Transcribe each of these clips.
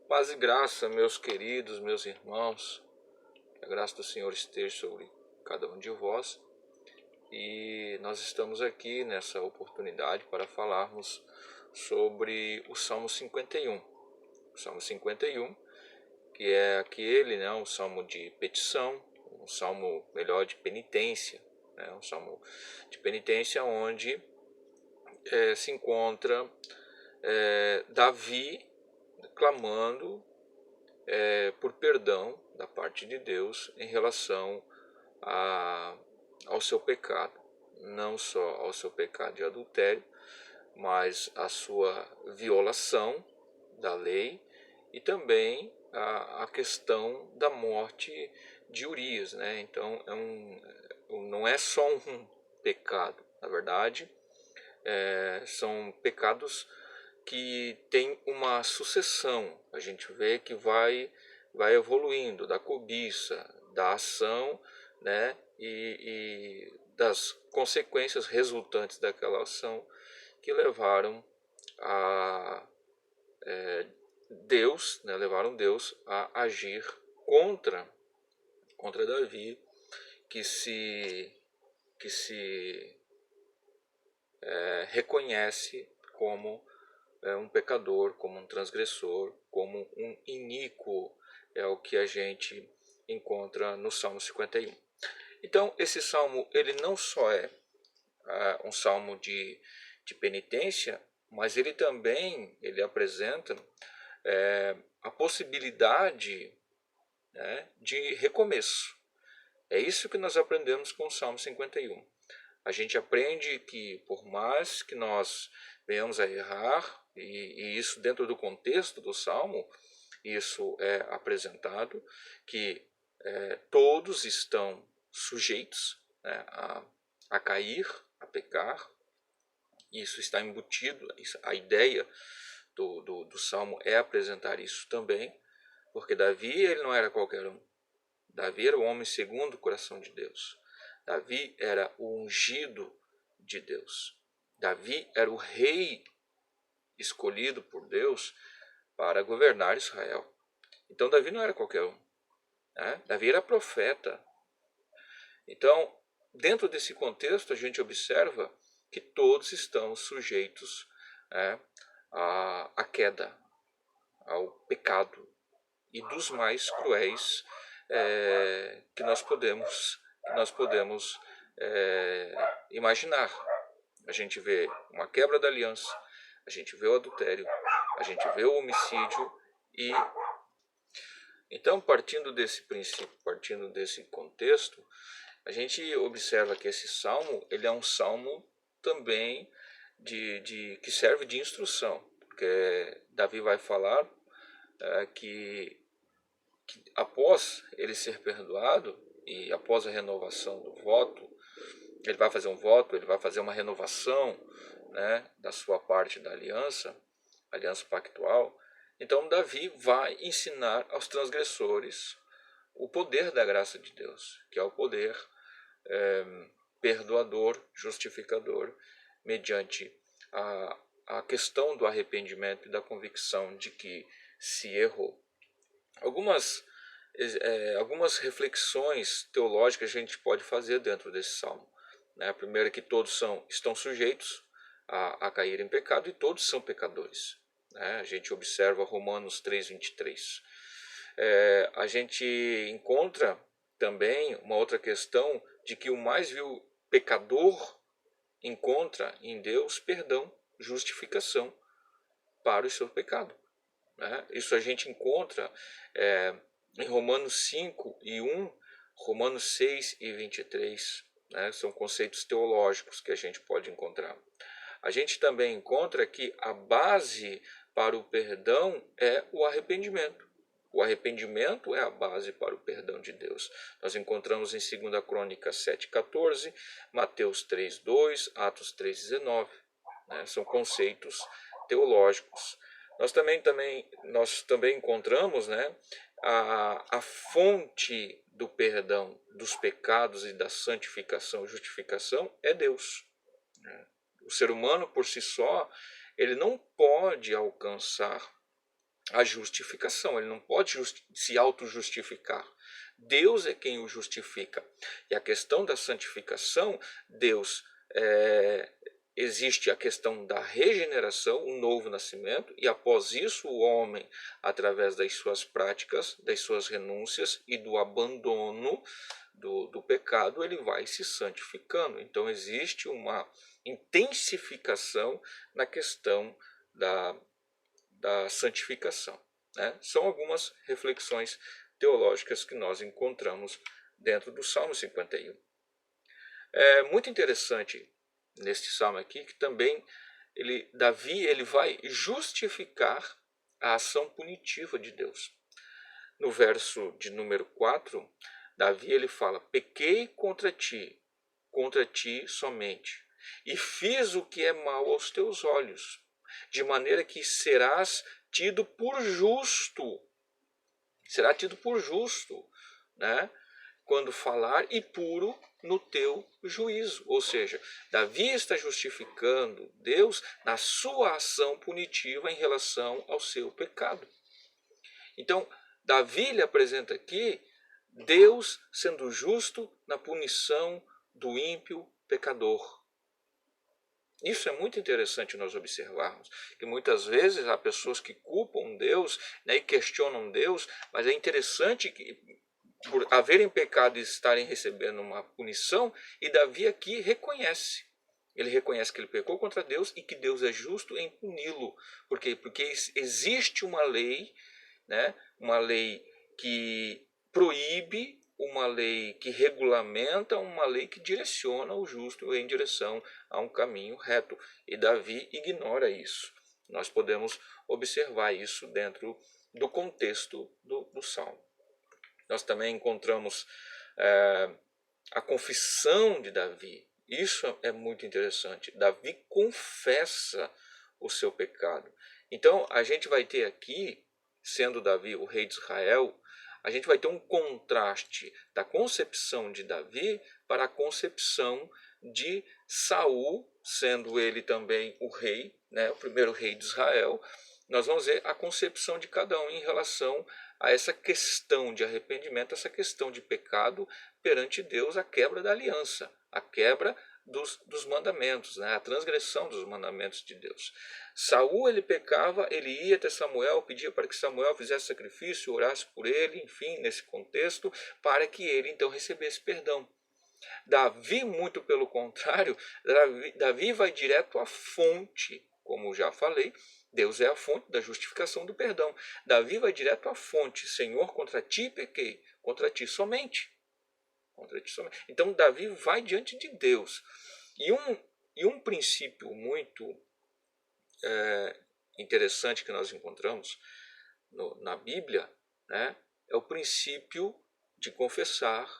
Paz e graça, meus queridos, meus irmãos, que a graça do Senhor esteja sobre cada um de vós. E nós estamos aqui nessa oportunidade para falarmos sobre o Salmo 51. O Salmo 51, que é aquele, um salmo de petição, um salmo melhor de penitência, um salmo de penitência onde se encontra Davi clamando por perdão da parte de Deus em relação ao seu pecado, não só ao seu pecado de adultério, mas a sua violação da lei e também a questão da morte de Urias, né? Então não é só um pecado, na verdade, são pecados que tem uma sucessão. A gente vê que vai evoluindo da cobiça, da ação, né, e das consequências resultantes daquela ação que levaram a Deus, né, levaram Deus a agir contra Davi, que se reconhece como um pecador, como um transgressor, como um iníquo, é o que a gente encontra no Salmo 51. Então, esse salmo ele não só é um salmo de penitência, mas ele apresenta a possibilidade, né, de recomeço. É isso que nós aprendemos com o Salmo 51. A gente aprende que por mais que nós venhamos a errar, e isso dentro do contexto do Salmo, isso é apresentado, que todos estão sujeitos, né, a cair, a pecar. Isso está embutido, a ideia do Salmo é apresentar isso também, porque Davi ele não era qualquer um. Davi era o homem segundo o coração de Deus. Davi era o ungido de Deus. Davi era o rei escolhido por Deus para governar Israel. Então Davi não era qualquer um, né? Davi era profeta. Então, dentro desse contexto, a gente observa que todos estão sujeitos, né, à queda, ao pecado e dos mais cruéis que nós podemos imaginar. A gente vê uma quebra da aliança, a gente vê o adultério, a gente vê o homicídio. E então, partindo desse princípio, partindo desse contexto, a gente observa que esse salmo ele é um salmo também que serve de instrução, porque Davi vai falar que após ele ser perdoado e após a renovação do voto, ele vai fazer um voto, ele vai fazer uma renovação, né, da sua parte da aliança pactual. Então Davi vai ensinar aos transgressores o poder da graça de Deus, que é o poder perdoador, justificador, mediante a questão do arrependimento e da convicção de que se errou. Algumas reflexões teológicas a gente pode fazer dentro desse salmo. A primeira é que todos estão sujeitos a cair em pecado e todos são pecadores. A gente observa Romanos 3:23. A gente encontra também uma outra questão de que o mais vil pecador encontra em Deus perdão, justificação para o seu pecado. Isso a gente encontra em Romanos 5:1, Romanos 6:23. São conceitos teológicos que a gente pode encontrar. A gente também encontra que a base para o perdão é o arrependimento. O arrependimento é a base para o perdão de Deus. Nós encontramos em 2 Crônicas 7:14, Mateus 3:2, Atos 3:19. São conceitos teológicos. Nós também encontramos, a fonte do perdão dos pecados e da santificação e justificação é Deus. O ser humano por si só, ele não pode alcançar a justificação, ele não pode se auto-justificar. Deus é quem o justifica. E a questão da santificação, Deus existe a questão da regeneração, o novo nascimento, e após isso o homem, através das suas práticas, das suas renúncias e do abandono do pecado, ele vai se santificando. Então existe uma intensificação na questão da santificação, né? São algumas reflexões teológicas que nós encontramos dentro do Salmo 51. É muito interessante neste salmo aqui que também Davi ele vai justificar a ação punitiva de Deus. No verso de número 4, Davi ele fala: pequei contra ti somente, e fiz o que é mal aos teus olhos, de maneira que serás tido por justo. Será tido por justo, né? Quando falar, e puro no teu juízo. Ou seja, Davi está justificando Deus na sua ação punitiva em relação ao seu pecado. Então, Davi lhe apresenta aqui Deus sendo justo na punição do ímpio pecador. Isso é muito interessante nós observarmos, que muitas vezes há pessoas que culpam Deus, né, e questionam Deus, mas é interessante que, por haverem pecado e estarem recebendo uma punição, e Davi aqui reconhece. Ele reconhece que ele pecou contra Deus e que Deus é justo em puni-lo. Por quê? Porque existe uma lei, né, uma lei que proíbe, uma lei que regulamenta, uma lei que direciona o justo em direção a um caminho reto. E Davi ignora isso. Nós podemos observar isso dentro do contexto do Salmo. Nós também encontramos a confissão de Davi. Isso é muito interessante. Davi confessa o seu pecado. Então a gente vai ter aqui, sendo Davi o rei de Israel, a gente vai ter um contraste da concepção de Davi para a concepção de Saul, sendo ele também o rei, né, o primeiro rei de Israel. Nós vamos ver a concepção de cada um em relação a essa questão de arrependimento, essa questão de pecado perante Deus, a quebra da aliança, a quebra dos mandamentos, né? A transgressão dos mandamentos de Deus. Saul ele pecava, ele ia até Samuel, pedia para que Samuel fizesse sacrifício, orasse por ele, enfim, nesse contexto, para que ele então recebesse perdão. Davi, muito pelo contrário, Davi vai direto à fonte, como já falei. Deus é a fonte da justificação do perdão. Davi vai direto à fonte. Senhor, contra ti pequei, contra ti somente. Contra ti somente. Então Davi vai diante de Deus. E um princípio muito interessante que nós encontramos na Bíblia, né, é o princípio de confessar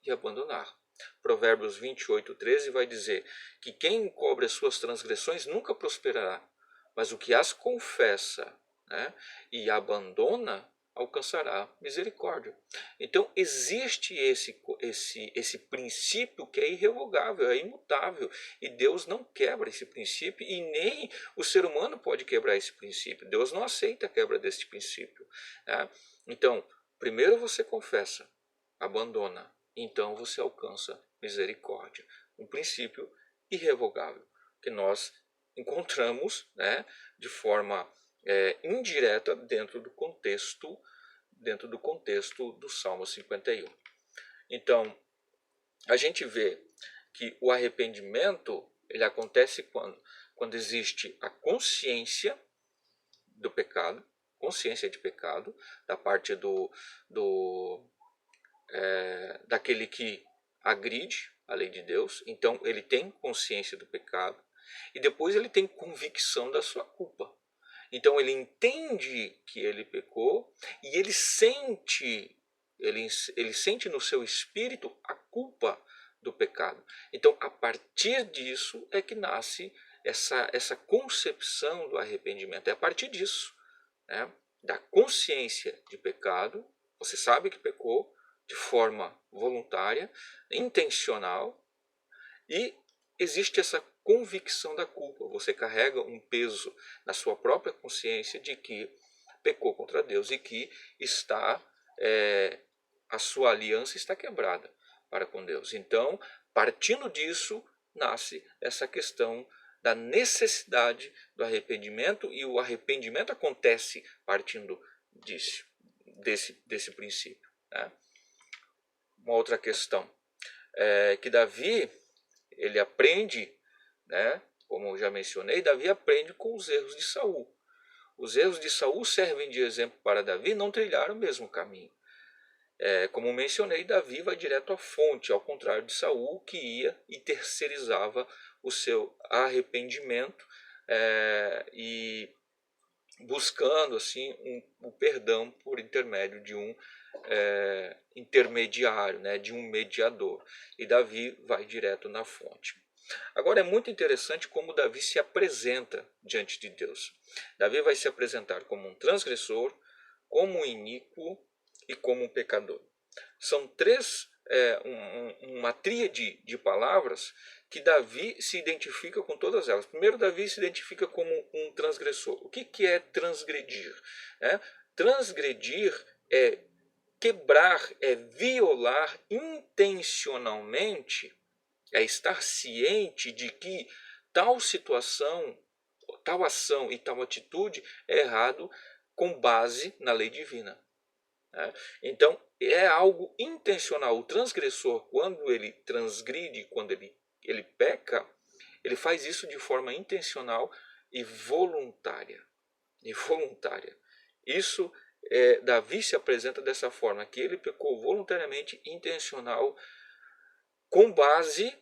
e abandonar. Provérbios 28:13 vai dizer que quem encobre as suas transgressões nunca prosperará, mas o que as confessa, né, e abandona alcançará misericórdia. Então existe esse princípio que é irrevogável, é imutável, e Deus não quebra esse princípio, e nem o ser humano pode quebrar esse princípio. Deus não aceita a quebra desse princípio, né? Então, primeiro você confessa, abandona, então você alcança misericórdia. Um princípio irrevogável que nós encontramos, né, de forma indireta dentro do contexto do Salmo 51. Então, a gente vê que o arrependimento ele acontece quando existe a consciência do pecado, consciência de pecado, da parte daquele que agride a lei de Deus. Então ele tem consciência do pecado e depois ele tem convicção da sua culpa. Então ele entende que ele pecou e ele sente no seu espírito a culpa do pecado. Então a partir disso é que nasce essa concepção do arrependimento. É a partir disso, né, da consciência de pecado, você sabe que pecou de forma voluntária, intencional, e existe essa convicção da culpa. Você carrega um peso na sua própria consciência de que pecou contra Deus e que a sua aliança está quebrada para com Deus. Então, partindo disso, nasce essa questão da necessidade do arrependimento, e o arrependimento acontece partindo desse princípio, né? Uma outra questão é que Davi, ele aprende, né, como eu já mencionei, Davi aprende com os erros de Saul. Os erros de Saul servem de exemplo para Davi não trilhar o mesmo caminho. Como mencionei, Davi vai direto à fonte, ao contrário de Saul, que ia e terceirizava o seu arrependimento e buscando assim o perdão por intermédio de um intermediário, né, de um mediador. E Davi vai direto na fonte. Agora é muito interessante como Davi se apresenta diante de Deus. Davi vai se apresentar como um transgressor, como um iníquo e como um pecador. São uma tríade de palavras que Davi se identifica com todas elas. Primeiro, Davi se identifica como um transgressor. O que é transgredir? Transgredir é quebrar, é violar intencionalmente, é estar ciente de que tal situação, tal ação e tal atitude é errado com base na lei divina. Então, é algo intencional. O transgressor, quando ele transgride, quando ele peca, ele faz isso de forma intencional e voluntária. Isso, Davi se apresenta dessa forma, que ele pecou voluntariamente, intencional, com base,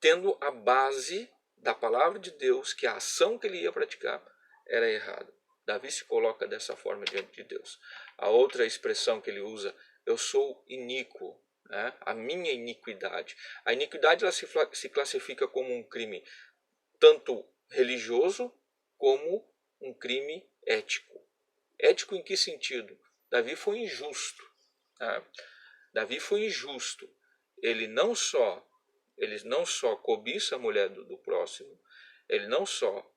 tendo a base da palavra de Deus, que a ação que ele ia praticar era errada. Davi se coloca dessa forma diante de Deus. A outra expressão que ele usa, eu sou iníquo, né? A minha iniquidade. A iniquidade ela se classifica como um crime tanto religioso como um crime ético. Ético em que sentido? Davi foi injusto. Né? Davi foi injusto. Ele não só cobiça a mulher do próximo, ele não só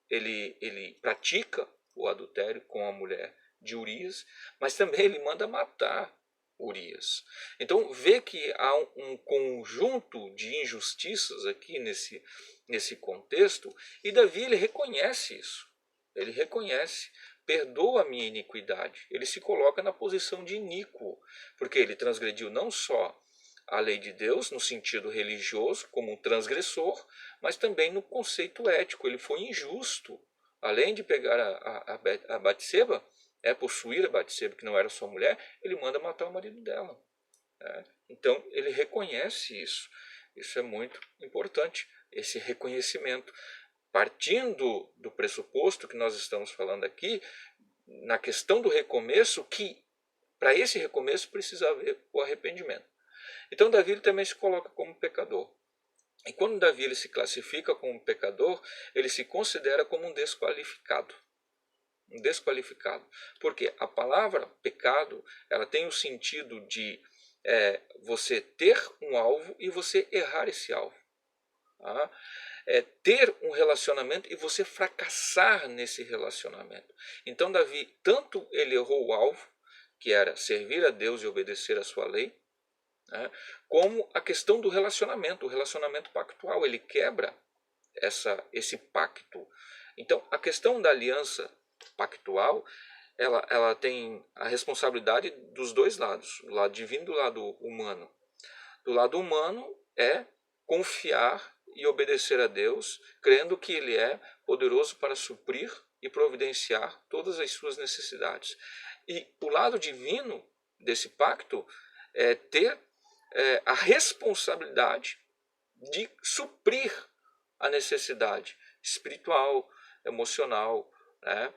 ele pratica o adultério com a mulher de Urias, mas também ele manda matar Urias. Então vê que há um conjunto de injustiças aqui nesse contexto, e Davi ele reconhece isso. Ele reconhece, perdoa a minha iniquidade. Ele se coloca na posição de iníquo, porque ele transgrediu não só a lei de Deus no sentido religioso, como um transgressor, mas também no conceito ético. Ele foi injusto. Além de pegar a Batseba, possuir a Batseba, que não era sua mulher, ele manda matar o marido dela. Então ele reconhece isso. Isso é muito importante, esse reconhecimento. Partindo do pressuposto que nós estamos falando aqui, na questão do recomeço, que para esse recomeço precisa haver o arrependimento. Então Davi ele também se coloca como pecador. E quando Davi ele se classifica como pecador, ele se considera como um desqualificado. Um desqualificado. Porque a palavra pecado, ela tem o sentido de você ter um alvo e você errar esse alvo. Ter um relacionamento e você fracassar nesse relacionamento. Então Davi, tanto ele errou o alvo, que era servir a Deus e obedecer a sua lei, como a questão do relacionamento, o relacionamento pactual, ele quebra esse pacto. Então, a questão da aliança pactual, ela tem a responsabilidade dos dois lados, do lado divino e do lado humano. Do lado humano é confiar e obedecer a Deus, crendo que Ele é poderoso para suprir e providenciar todas as suas necessidades. E o lado divino desse pacto é ter a responsabilidade de suprir a necessidade espiritual, emocional, né?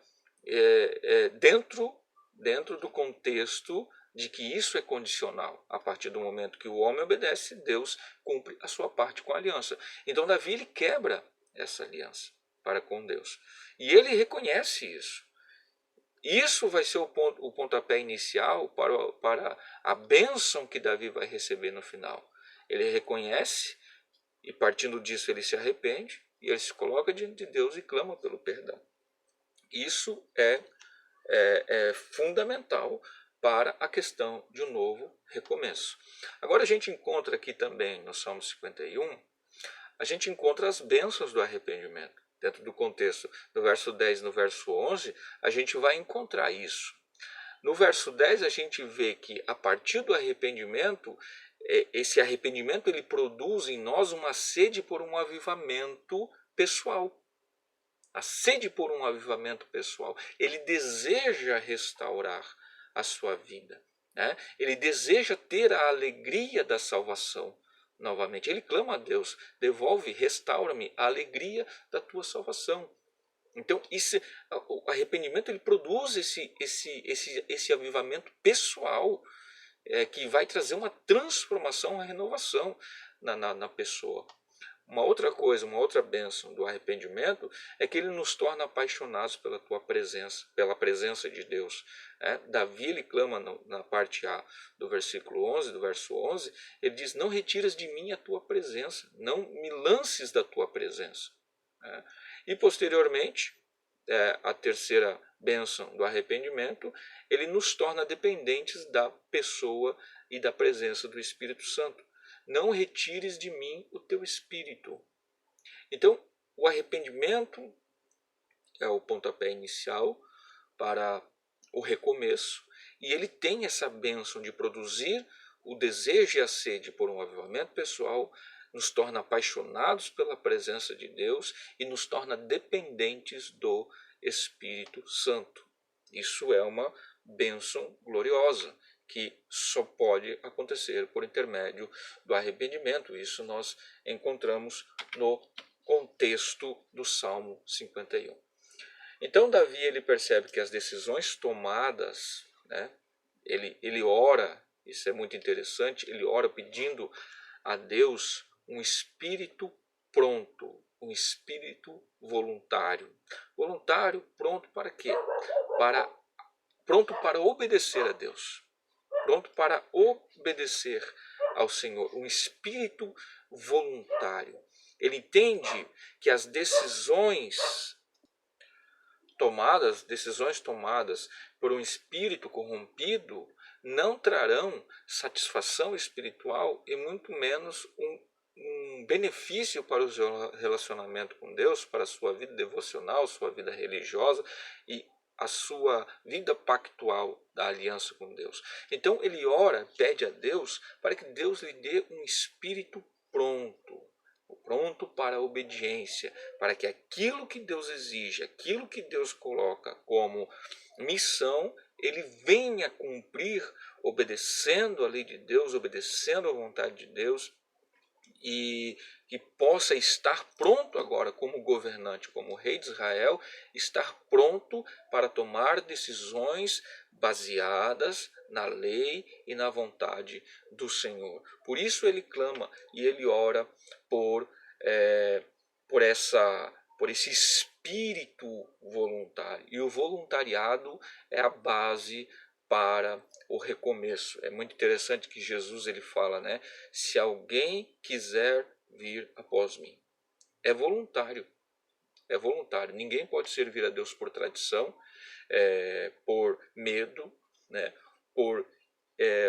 Dentro do contexto de que isso é condicional. A partir do momento que o homem obedece, Deus cumpre a sua parte com a aliança. Então Davi ele quebra essa aliança para com Deus. E ele reconhece isso. Isso vai ser o pontapé inicial para a bênção que Davi vai receber no final. Ele reconhece e, partindo disso, ele se arrepende e ele se coloca diante de Deus e clama pelo perdão. Isso é é fundamental para a questão de um novo recomeço. Agora a gente encontra aqui também no Salmo 51, a gente encontra as bênçãos do arrependimento. Dentro do contexto do verso 10 e no verso 11, a gente vai encontrar isso. No verso 10 a gente vê que a partir do arrependimento, esse arrependimento ele produz em nós uma sede por um avivamento pessoal. A sede por um avivamento pessoal. Ele deseja restaurar a sua vida, né? Ele deseja ter a alegria da salvação novamente. Ele clama a Deus: devolve, restaura-me a alegria da tua salvação. Então, o arrependimento ele produz esse avivamento pessoal, que vai trazer uma transformação, uma renovação na pessoa. Uma outra coisa, uma outra bênção do arrependimento é que ele nos torna apaixonados pela tua presença, pela presença de Deus. Davi ele clama na parte A do versículo 11, do verso 11, ele diz: não retiras de mim a tua presença, não me lances da tua presença. E posteriormente, a terceira bênção do arrependimento, ele nos torna dependentes da pessoa e da presença do Espírito Santo. Não retires de mim o teu espírito. Então, o arrependimento é o pontapé inicial para o recomeço, e ele tem essa bênção de produzir o desejo e a sede por um avivamento pessoal, nos torna apaixonados pela presença de Deus e nos torna dependentes do Espírito Santo. Isso é uma bênção gloriosa, que só pode acontecer por intermédio do arrependimento. Isso nós encontramos no contexto do Salmo 51. Então Davi ele percebe que as decisões tomadas, né, ele ora, isso é muito interessante, ele ora pedindo a Deus um espírito pronto, um espírito voluntário. Voluntário pronto para quê? Pronto para obedecer a Deus. Pronto para obedecer ao Senhor, um espírito voluntário. Ele entende que as decisões tomadas por um espírito corrompido não trarão satisfação espiritual e muito menos um benefício para o seu relacionamento com Deus, para a sua vida devocional, sua vida religiosa e a sua vida pactual da aliança com Deus. Então ele ora, pede a Deus para que Deus lhe dê um espírito pronto para a obediência, para que aquilo que Deus exige, aquilo que Deus coloca como missão, ele venha cumprir obedecendo a lei de Deus, obedecendo a vontade de Deus, e que possa estar pronto agora como governante, como rei de Israel, estar pronto para tomar decisões baseadas na lei e na vontade do Senhor. Por isso ele clama e ele ora por esse espírito voluntário. E o voluntariado é a base para o recomeço. É muito interessante que Jesus ele fala, né? Se alguém quiser vir após mim. É voluntário. É voluntário. Ninguém pode servir a Deus por tradição, por medo, né? Por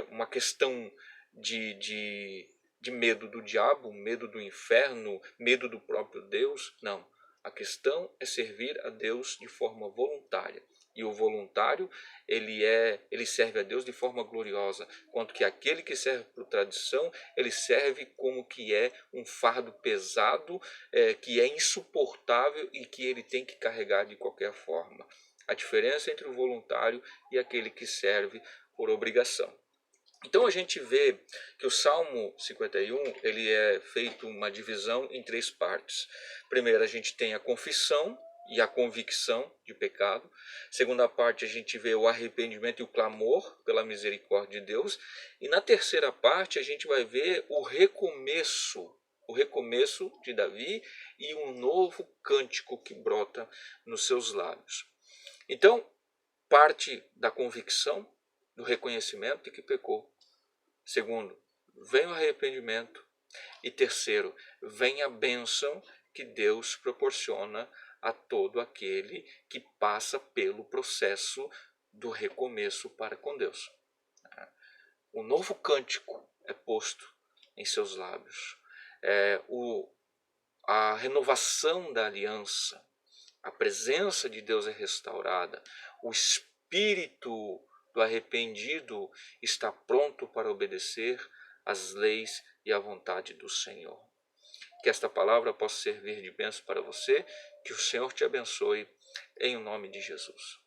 uma questão de medo do diabo, medo do inferno, medo do próprio Deus. Não. A questão é servir a Deus de forma voluntária. E o voluntário, ele serve a Deus de forma gloriosa, quanto que aquele que serve por tradição, ele serve como que é um fardo pesado, que é insuportável e que ele tem que carregar de qualquer forma. A diferença entre o voluntário e aquele que serve por obrigação. Então a gente vê que o Salmo 51 ele é feito uma divisão em três partes. Primeiro a gente tem a confissão e a convicção de pecado. Segunda parte a gente vê o arrependimento e o clamor pela misericórdia de Deus. E na terceira parte a gente vai ver o recomeço de Davi e um novo cântico que brota nos seus lábios. Então, parte da convicção, do reconhecimento de que pecou. Segundo, vem o arrependimento. E terceiro, vem a bênção que Deus proporciona a todo aquele que passa pelo processo do recomeço para com Deus. O novo cântico é posto em seus lábios. A renovação da aliança, a presença de Deus é restaurada, o espírito do arrependido está pronto para obedecer às leis e à vontade do Senhor. Que esta palavra possa servir de bênção para você, que o Senhor te abençoe, em nome de Jesus.